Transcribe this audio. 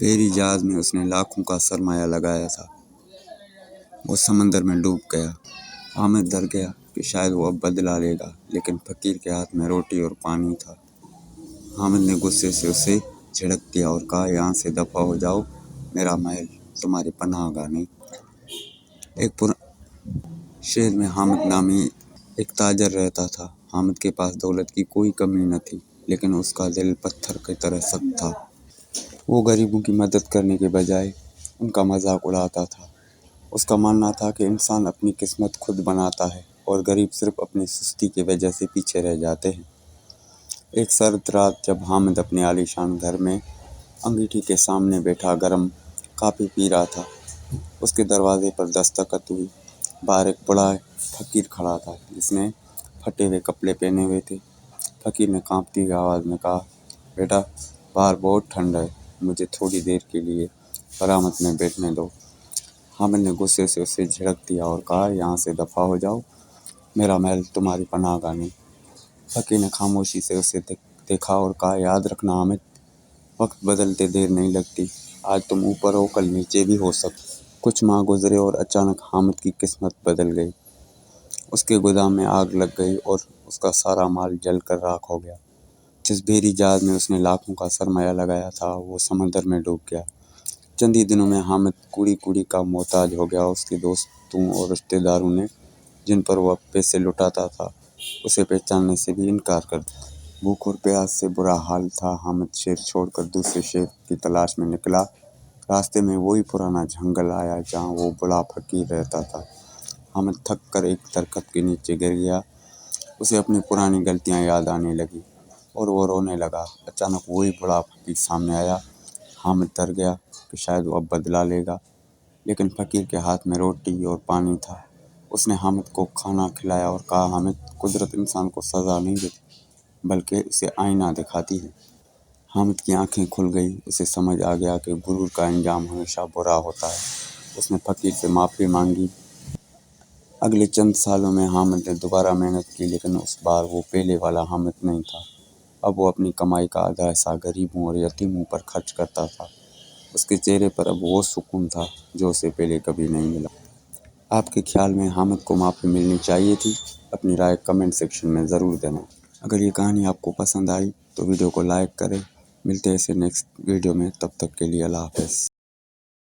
بحری جہاز میں اس نے لاکھوں کا سرمایہ لگایا تھا، وہ سمندر میں ڈوب گیا۔ حامد ڈر گیا کہ شاید وہ اب بدلہ لے گا، لیکن فقیر کے ہاتھ میں روٹی اور پانی تھا۔ حامد نے غصے سے اسے جھڑک دیا اور کہا، یہاں سے دفع ہو جاؤ، میرا محل تمہاری پناہ گاہ نہیں۔ ایک شہر میں حامد نامی ایک تاجر رہتا تھا۔ حامد کے پاس دولت کی کوئی کمی نہ تھی، لیکن اس کا دل پتھر کی طرح سخت تھا۔ وہ غریبوں کی مدد کرنے کے بجائے ان کا مذاق اڑاتا تھا۔ اس کا ماننا تھا کہ انسان اپنی قسمت خود بناتا ہے اور غریب صرف اپنی سستی کی وجہ سے پیچھے رہ جاتے ہیں۔ ایک سرد رات جب حامد اپنے عالیشان گھر میں انگیٹھی کے سامنے بیٹھا گرم کافی پی رہا تھا، اس کے دروازے پر دستک ہوئی۔ باہر ایک بڑا فقیر کھڑا تھا، جس نے پھٹے ہوئے کپڑے پہنے ہوئے تھے۔ فقیر نے کانپتی ہوئی آواز میں کہا، بیٹا، باہر بہت ٹھنڈ ہے، مجھے تھوڑی دیر کے لیے برآمد میں بیٹھنے دو۔ حامد نے غصے سے اسے جھڑک دیا اور کہا، یہاں سے دفع ہو جاؤ، میرا محل تمہاری پناہ گاہ نہیں۔ فقیر نے خاموشی سے اسے دیکھا اور کہا، یاد رکھنا حامد، وقت بدلتے دیر نہیں لگتی، آج تم اوپر ہو کل نیچے بھی ہو سکتے۔ کچھ ماہ گزرے اور اچانک حامد کی قسمت بدل گئی۔ اس کے گودام میں آگ لگ گئی اور اس کا سارا مال جل کر راکھ ہو گیا۔ جس بحری جہاز میں اس نے لاکھوں کا سرمایہ لگایا تھا، وہ سمندر میں ڈوب گیا۔ چند ہی دنوں میں حامد کوڑی کوڑی کا محتاج ہو گیا۔ اس کے دوستوں اور رشتہ داروں نے، جن پر وہ پیسے لٹاتا تھا، اسے پہچاننے سے بھی انکار کر دیا۔ بھوک اور پیاس سے برا حال تھا۔ حامد شہر چھوڑ کر دوسرے شہر کی تلاش میں نکلا۔ راستے میں وہی پرانا جنگل آیا جہاں وہ بڑا فقیر رہتا تھا۔ حامد تھک کر ایک درخت کے نیچے گر گیا۔ اسے اپنی پرانی غلطیاں یاد آنے لگیں اور وہ رونے لگا۔ اچانک وہی بڑا فقیر سامنے آیا۔ حامد ڈر گیا کہ شاید وہ اب بدلہ لے گا، لیکن فقیر کے ہاتھ میں روٹی اور پانی تھا۔ اس نے حامد کو کھانا کھلایا اور کہا، حامد، قدرت انسان کو سزا نہیں دیتی، بلکہ اسے آئینہ دکھاتی ہے۔ حامد کی آنکھیں کھل گئیں۔ اسے سمجھ آ گیا کہ غرور کا انجام ہمیشہ برا ہوتا ہے۔ اس نے فقیر سے معافی مانگی۔ اگلے چند سالوں میں حامد نے دوبارہ محنت کی، لیکن اس بار وہ پہلے والا حامد نہیں تھا۔ اب وہ اپنی کمائی کا آدھا حصہ غریبوں اور یتیموں پر خرچ کرتا تھا۔ اس کے چہرے پر اب وہ سکون تھا جو اسے پہلے کبھی نہیں ملا۔ آپ کے خیال میں حامد کو معافی ملنی چاہیے تھی؟ اپنی رائے کمنٹ سیکشن میں ضرور دینا۔ اگر یہ کہانی آپ کو پسند آئی تو ویڈیو کو لائک کریں۔ ملتے ہیں اسے نیکسٹ ویڈیو میں، تب تک کے لیے اللہ حافظ۔